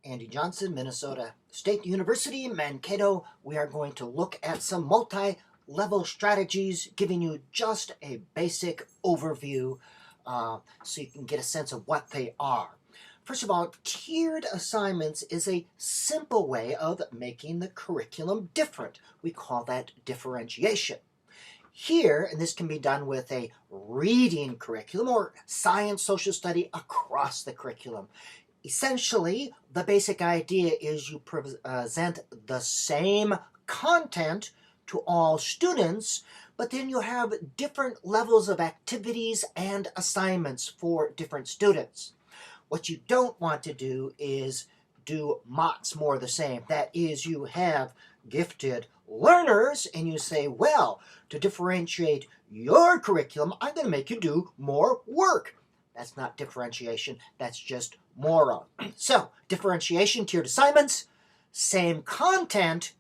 Andy Johnson, Minnesota State University, Mankato. We are going to look at some multi-level strategies, giving you just a basic overview so you can get a sense of what they are. First of all, tiered assignments is a simple way of making the curriculum different. We call that differentiation. Here, and this can be done with a reading curriculum or science, social study across the curriculum. Essentially, the basic idea is you present the same content to all students, but then you have different levels of activities and assignments for different students. What you don't want to do is do lots more of the same. That is, you have gifted learners and you say, well, to differentiate your curriculum, I'm going to make you do more work. That's not differentiation, that's just more of. So, differentiation, tiered assignments, same content,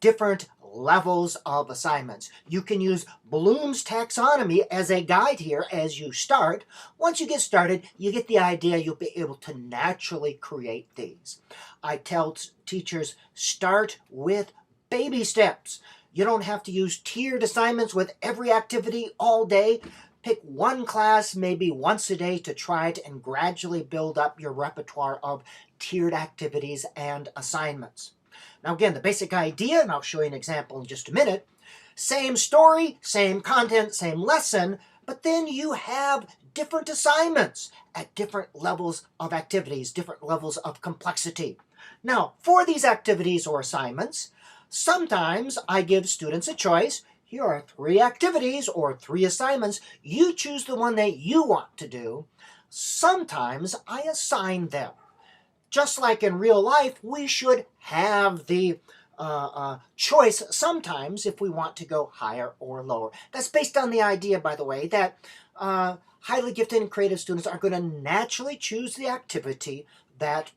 different levels of assignments. You can use Bloom's Taxonomy as a guide here as you start. Once you get started, you get the idea, you'll be able to naturally create these. I tell teachers, start with baby steps. You don't have to use tiered assignments with every activity all day. Pick one class maybe once a day to try it and gradually build up your repertoire of tiered activities and assignments. Now again, the basic idea, and I'll show you an example in just a minute, same story, same content, same lesson, but then you have different assignments at different levels of activities, different levels of complexity. Now, for these activities or assignments, sometimes I give students a choice. Here are 3 activities or 3 assignments. You choose the one that you want to do. Sometimes I assign them. Just like in real life, we should have the choice sometimes if we want to go higher or lower. That's based on the idea, by the way, that highly gifted and creative students are going to naturally choose the activity that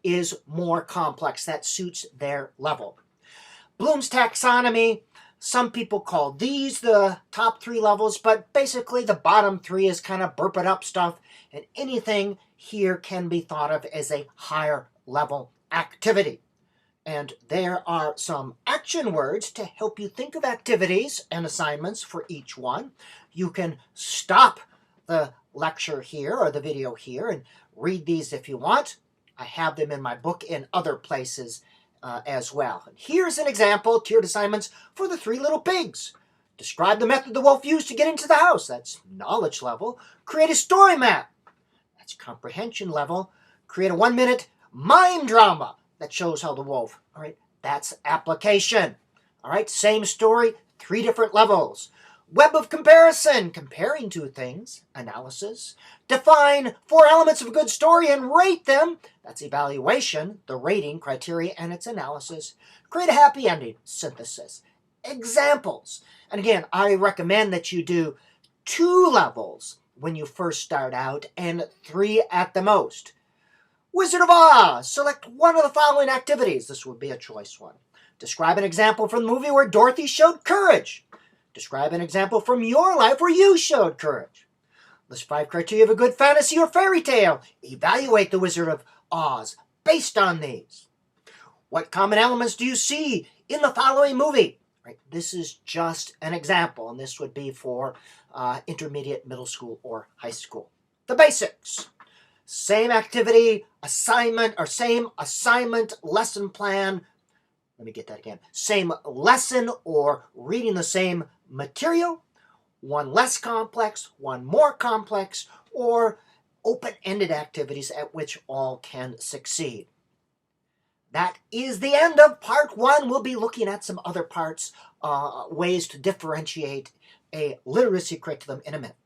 is more complex, that suits their level. Bloom's Taxonomy, some people call these the top 3 levels, but basically the bottom 3 is kind of burp it up stuff, and anything here can be thought of as a higher level activity. And there are some action words to help you think of activities and assignments for each one. You can stop the lecture here or the video here and read these if you want. I have them in my book and other places as well. And here's an example, tiered assignments for the 3 little pigs. Describe the method the wolf used to get into the house. That's knowledge level. Create a story map. That's comprehension level. Create a 1-minute mind drama that shows how the wolf. All right, that's application. All right, same story, 3 different levels. Web of comparison, comparing 2 things, analysis. Define 4 elements of a good story and rate them. That's evaluation, the rating criteria, and its analysis. Create a happy ending, synthesis. Examples. And again, I recommend that you do 2 levels when you first start out and 3 at the most. Wizard of Oz. Select one of the following activities. This would be a choice one. Describe an example from the movie where Dorothy showed courage. Describe an example from your life where you showed courage. List 5 criteria of a good fantasy or fairy tale. Evaluate the Wizard of Oz based on these. What common elements do you see in the following movie? Right, this is just an example, and this would be for intermediate, middle school, or high school. The basics. Same activity, assignment, or same assignment, lesson plan. Let me get that again. Same lesson or reading the same material. One less complex, one more complex, or open-ended activities at which all can succeed. That is the end of part 1. We'll be looking at some other parts, ways to differentiate a literacy curriculum in a minute.